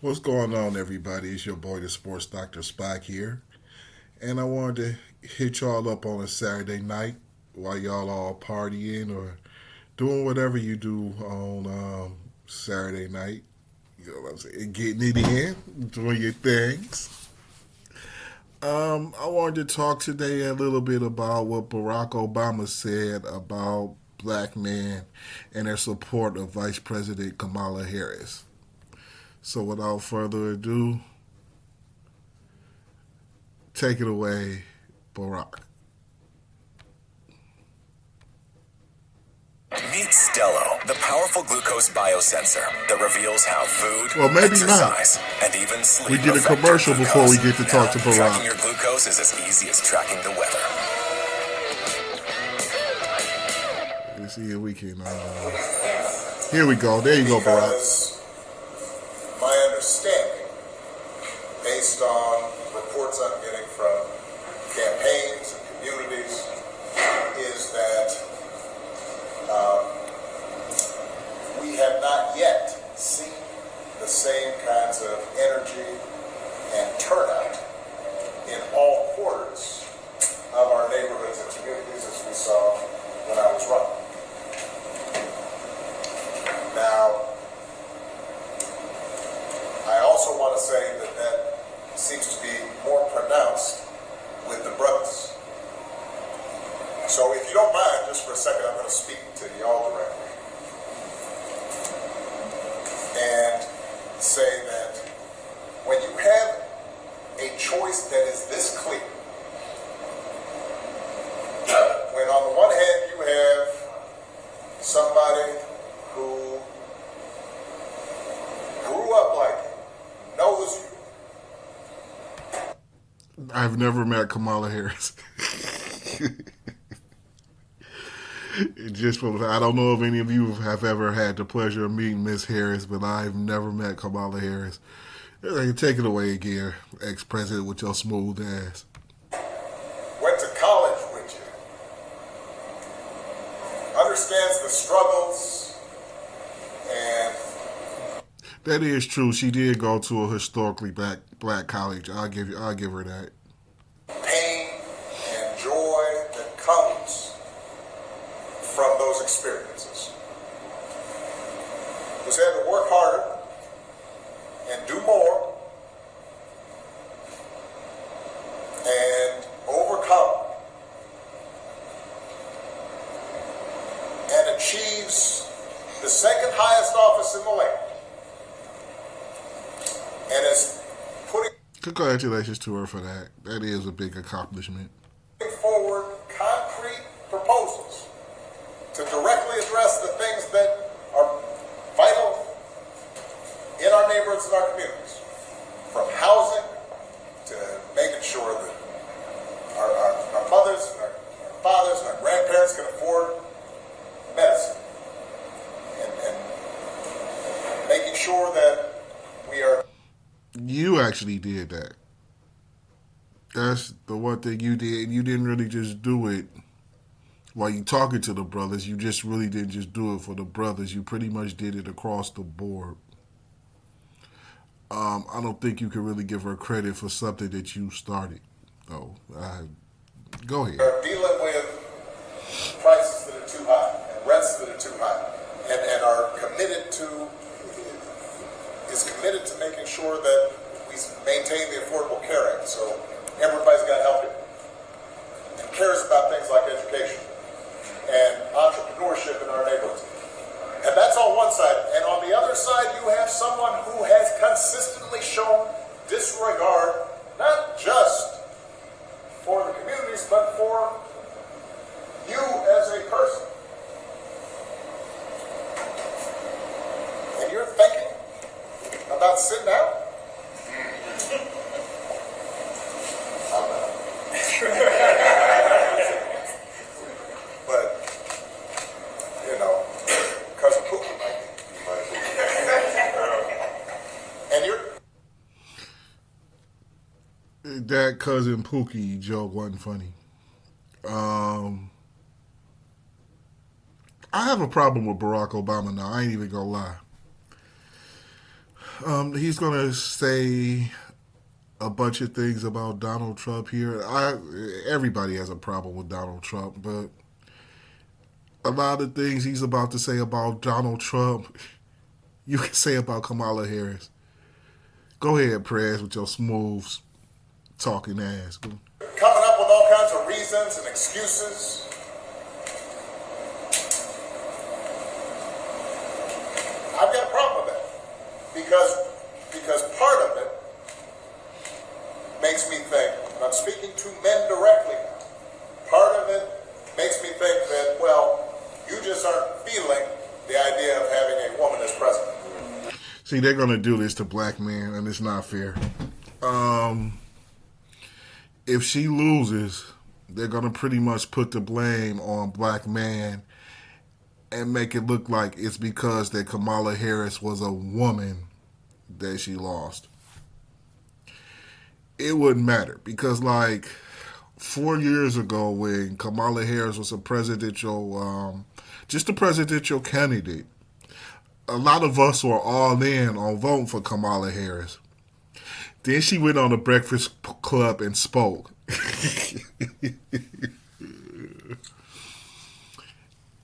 What's going on, everybody? It's your boy, the Sports Doctor Spike here, and I wanted to hit y'all up on a Saturday night while y'all all partying or doing whatever you do on Saturday night. You know what I'm saying? Getting it in, doing your things. I wanted to talk today a little bit about what Barack Obama said about black men and their support of Vice President Kamala Harris. So, without further ado, take it away, Barack. Meet Stello, the powerful glucose biosensor that reveals how food, Well, maybe not. exercise, and even We sleep get a affect your commercial before we glucose. get to Now, talk to tracking Barack. your glucose is as easy as tracking the weather. Let's see if we can. Here we go. There you go, Barack. Because my understanding, based on reports I'm getting from campaigns and communities, is that we have not yet seen the same kinds of energy and turnout in all quarters of our neighborhoods and communities as we saw when I was running. Now, I also want to say that that seems to be more pronounced with the brothers. So if you don't mind, just for a second, I'm going to speak to y'all directly and say that when you have a choice that is this clear, when on the one hand you have somebody who grew up like you, knows you, I've never met Kamala Harris. I don't know if any of you have ever had the pleasure of meeting Miss Harris, but I've never met Kamala Harris. Take it away again, ex-president, with your smooth ass. went to college with you, understands the struggles, and That is true. She did go to a historically black college. I'll give her that. pain and joy that comes from those experiences. Who's had to work harder and do more and overcome and achieves the second highest office in the land and is putting Congratulations to her for that. That is a big accomplishment. forward concrete proposals to directly address the things that are vital in our neighborhoods and our communities, from housing to making sure that our mothers and our fathers and our grandparents can afford medicine, and making sure that we are. You actually did that. That's the one thing you did. You didn't really just do it while you talking to the brothers. You just really didn't just do it for the brothers. You pretty much did it across the board. I don't think you can really give her credit for something that you started. Oh, go ahead. Are dealing with prices that are too high and rents that are too high, and are committed to making sure that we maintain the Affordable Care Act, so everybody's got help here, and cares about things like education and entrepreneurship in our neighborhoods. And that's on one side. And on the other side, you have someone who has consistently shown disregard, not just for the communities, but for you as a person. And you're thinking about sitting out? I'm not. But, cousin Pookie might be. And you're. That cousin Pookie joke wasn't funny. I have a problem with Barack Obama now. I ain't even gonna lie. He's gonna say a bunch of things about Donald Trump here. Everybody has a problem with Donald Trump, but a lot of things he's about to say about Donald Trump, you can say about Kamala Harris. Go ahead, Prez, with your smooth talking ass. Coming up with all kinds of reasons and excuses. I've got a problem with that because part of it makes me think, and I'm speaking to men directly, part of it makes me think that, well, you just aren't feeling the idea of having a woman as president. See, they're going to do this to black men, and it's not fair. If she loses, they're going to pretty much put the blame on black man and make it look like it's because that Kamala Harris was a woman that she lost. It wouldn't matter because, like, 4 years ago when Kamala Harris was a presidential, just a presidential candidate, a lot of us were all in on voting for Kamala Harris. Then she went on the Breakfast Club and spoke.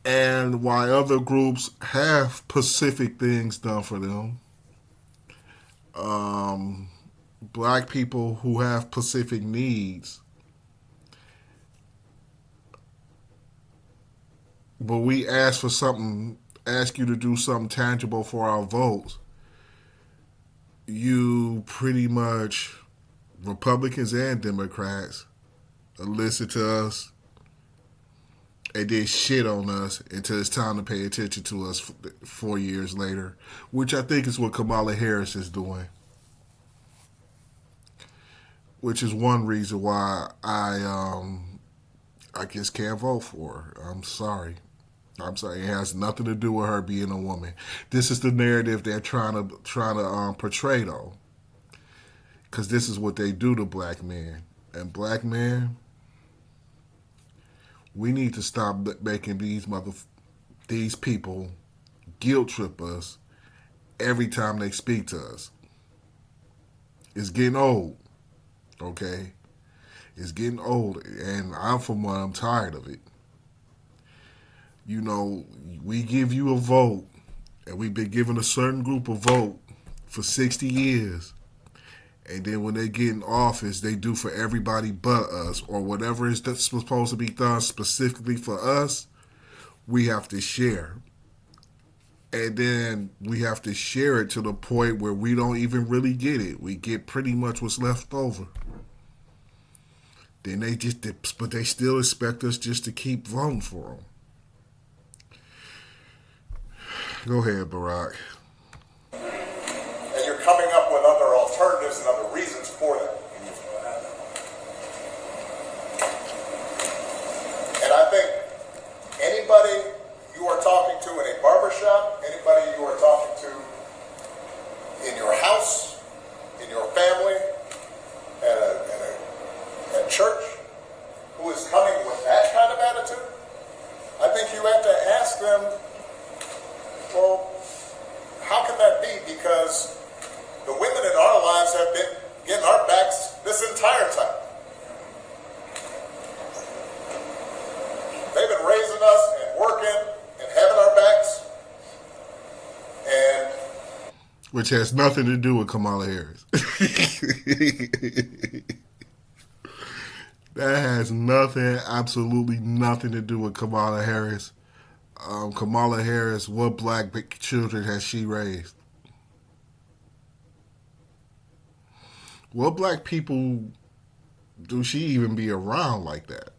And while other groups have specific things done for them, black people who have specific needs, but we ask you to do something tangible for our votes, you pretty much, Republicans and Democrats, listen to us and then shit on us until it's time to pay attention to us 4 years later, which I think is what Kamala Harris is doing. Which is one reason why I just can't vote for her. I'm sorry. It has nothing to do with her being a woman. This is the narrative they're trying to portray, though, because this is what they do to black men. And black men, we need to stop making these people guilt trip us every time they speak to us. It's getting old, okay? It's getting old, and I'm for one, I'm tired of it. You know, we give you a vote, and we've been giving a certain group a vote for 60 years. And then when they get in office, they do for everybody but us, or whatever is that's supposed to be done specifically for us, we have to share. And then we have to share it to the point where we don't even really get it. We get pretty much what's left over. Then but they still expect us just to keep voting for them. Go ahead, Barack. And you're coming up with other alternatives and other reasons for that. And I think anybody you are talking to in a barbershop, anybody you are talking to in your house, in your family, at church, who is coming with that kind of attitude, I think you have to ask them, well, how can that be? Because the women in our lives have been getting our backs this entire time. They've been raising us and working and having our backs. And which has nothing to do with Kamala Harris. That has absolutely nothing to do with Kamala Harris. Kamala Harris, what black children has she raised? What black people do she even be around like that?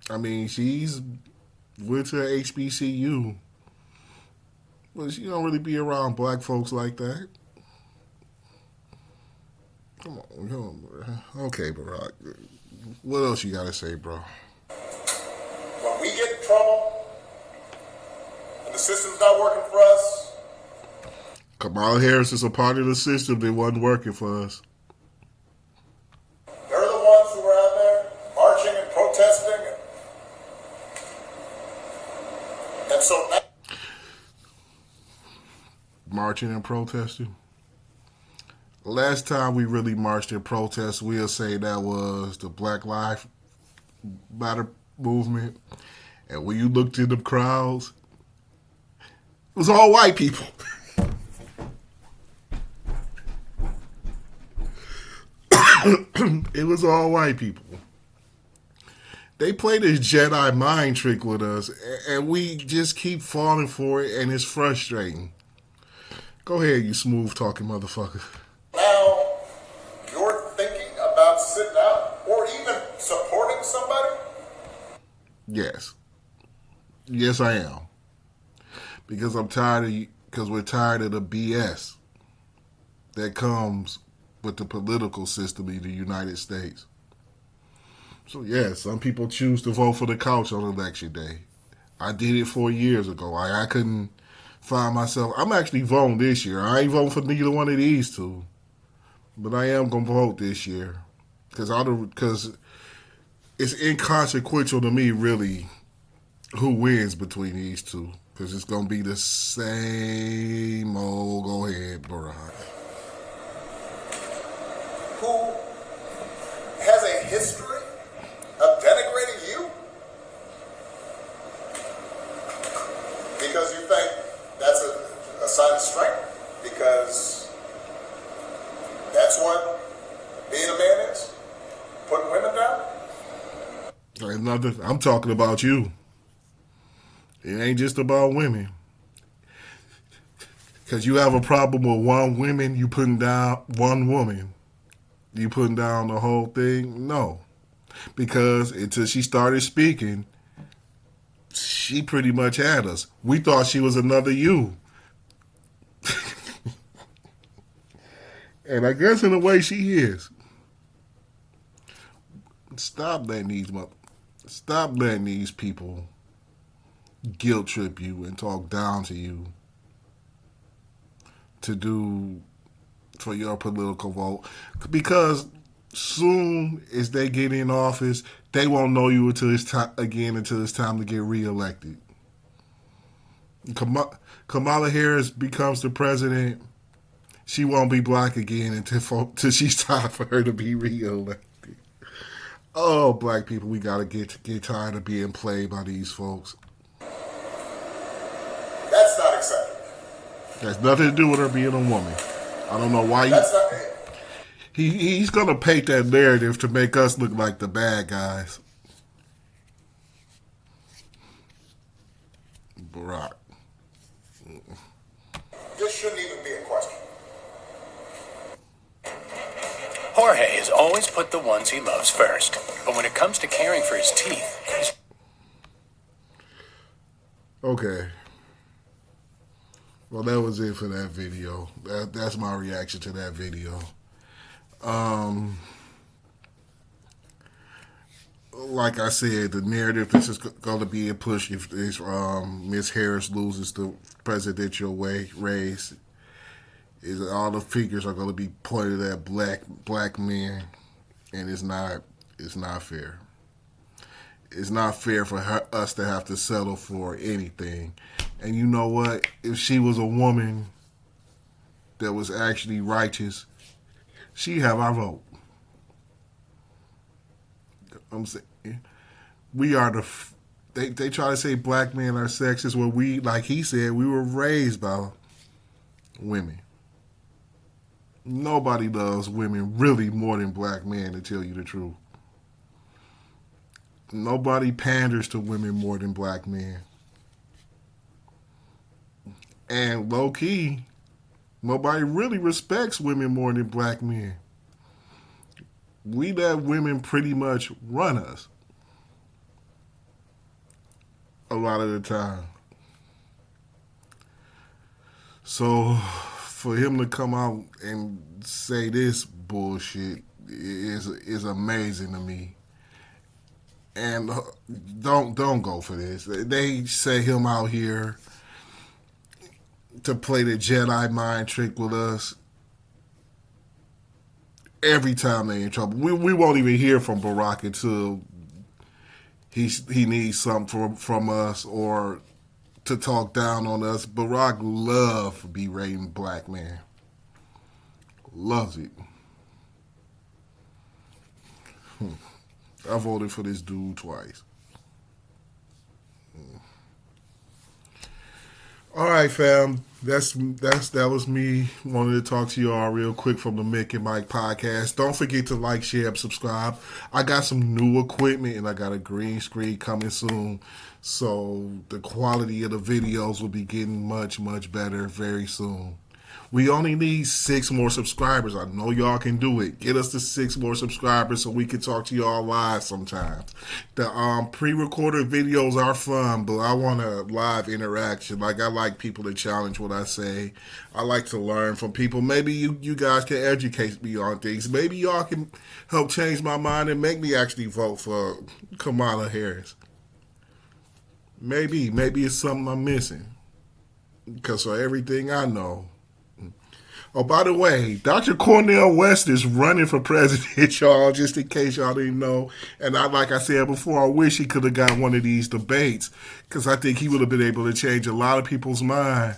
I mean, she's went to HBCU, but she don't really be around black folks like that. Come on. Okay, Barack. What else you got to say, bro? When we get in trouble and the system's not working for us, Kamala Harris is a part of the system that wasn't working for us. they're the ones who are out there marching and protesting. And so marching and protesting. Last time we really marched in protest, we'll say that was the Black Lives Matter movement. And when you looked in the crowds, it was all white people. It was all white people. They play this Jedi mind trick with us, and we just keep falling for it, and it's frustrating. Go ahead, you smooth talking motherfucker. Now, you're thinking about sitting out or even supporting somebody? Yes. Yes, I am. Because we're tired of the BS that comes with the political system in the United States. So, yes, some people choose to vote for the couch on election day. I did it 4 years ago. I couldn't find myself. I'm actually voting this year. I ain't voting for neither one of these two. But I am going to vote this year. Because it's inconsequential to me, really, who wins between these two. Because it's going to be the same old, go ahead, Barack. Who has a history of denigrating you? Because you think that's a sign of strength? Because that's what being a man is? Putting women down? I'm talking about you. It ain't just about women. Because you have a problem with one woman, you putting down one woman. You putting down the whole thing? No. Because until she started speaking, she pretty much had us. We thought she was another you. And I guess in a way she is. Stop letting these people guilt trip you and talk down to you to do for your political vote. Because soon as they get in office, they won't know you until it's time to get reelected. Kamala Harris becomes the president, she won't be black again until she's time for her to be reelected. Oh, black people, we gotta get tired of being played by these folks. That's not acceptable. Has nothing to do with her being a woman. I don't know why That's not he's gonna paint that narrative to make us look like the bad guys. Barack. This shouldn't even be a question. Jorge has always put the ones he loves first. But when it comes to caring for his teeth... Okay. Well, that was it for that video. That's my reaction to that video. Like I said, the narrative this is going to be a push if Miss Harris loses the presidential race. Is all the figures are going to be pointed at black men, and it's not fair. It's not fair for us to have to settle for anything. And you know what? If she was a woman that was actually righteous, she'd have our vote. I'm saying we are they try to say black men are sexist when we, like he said, we were raised by women. Nobody loves women really more than black men, to tell you the truth. Nobody panders to women more than black men. And low key, nobody really respects women more than black men. We let women pretty much run us a lot of the time. So for him to come out and say this bullshit is amazing to me. And don't go for this. They set him out here to play the Jedi mind trick with us. Every time they in trouble, we won't even hear from Barack until he needs something from us or to talk down on us. Barack love berating black men. Loves it. I voted for this dude twice. All right, fam. That was me. Wanted to talk to you all real quick from the Mick and Mike podcast. Don't forget to like, share, and subscribe. I got some new equipment and I got a green screen coming soon. So the quality of the videos will be getting much, much better very soon. We only need 6 more subscribers. I know y'all can do it. Get us to 6 more subscribers so we can talk to y'all live sometimes. The pre-recorded videos are fun, but I want a live interaction. Like, I like people to challenge what I say. I like to learn from people. Maybe you guys can educate me on things. Maybe y'all can help change my mind and make me actually vote for Kamala Harris. Maybe it's something I'm missing. Because for everything I know. Oh, by the way, Dr. Cornel West is running for president, y'all, just in case y'all didn't know. And like I said before, I wish he could have got one of these debates because I think he would have been able to change a lot of people's mind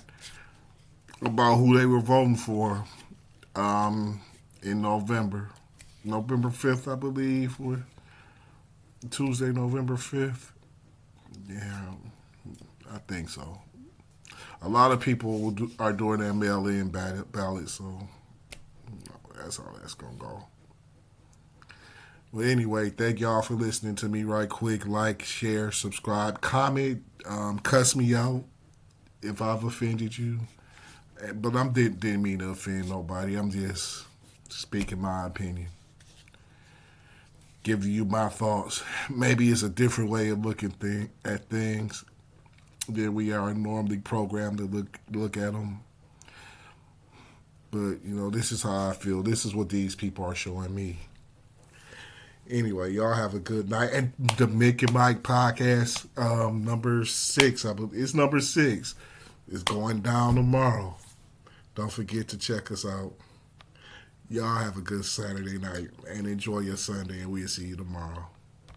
about who they were voting for in November. November 5th, I believe, or Tuesday, November 5th. Yeah, I think so. A lot of people are doing their mail-in ballot, so that's how that's going to go. Well, anyway, thank y'all for listening to me right quick. Like, share, subscribe, comment, cuss me out if I've offended you. But I didn't mean to offend nobody. I'm just speaking my opinion. Giving you my thoughts. Maybe it's a different way of looking at things than we are normally programmed to look at them. But, this is how I feel. This is what these people are showing me. Anyway, y'all have a good night. And the Mick and Mike podcast, number 6, I believe. It's number 6. It's going down tomorrow. Don't forget to check us out. Y'all have a good Saturday night and enjoy your Sunday, and we'll see you tomorrow.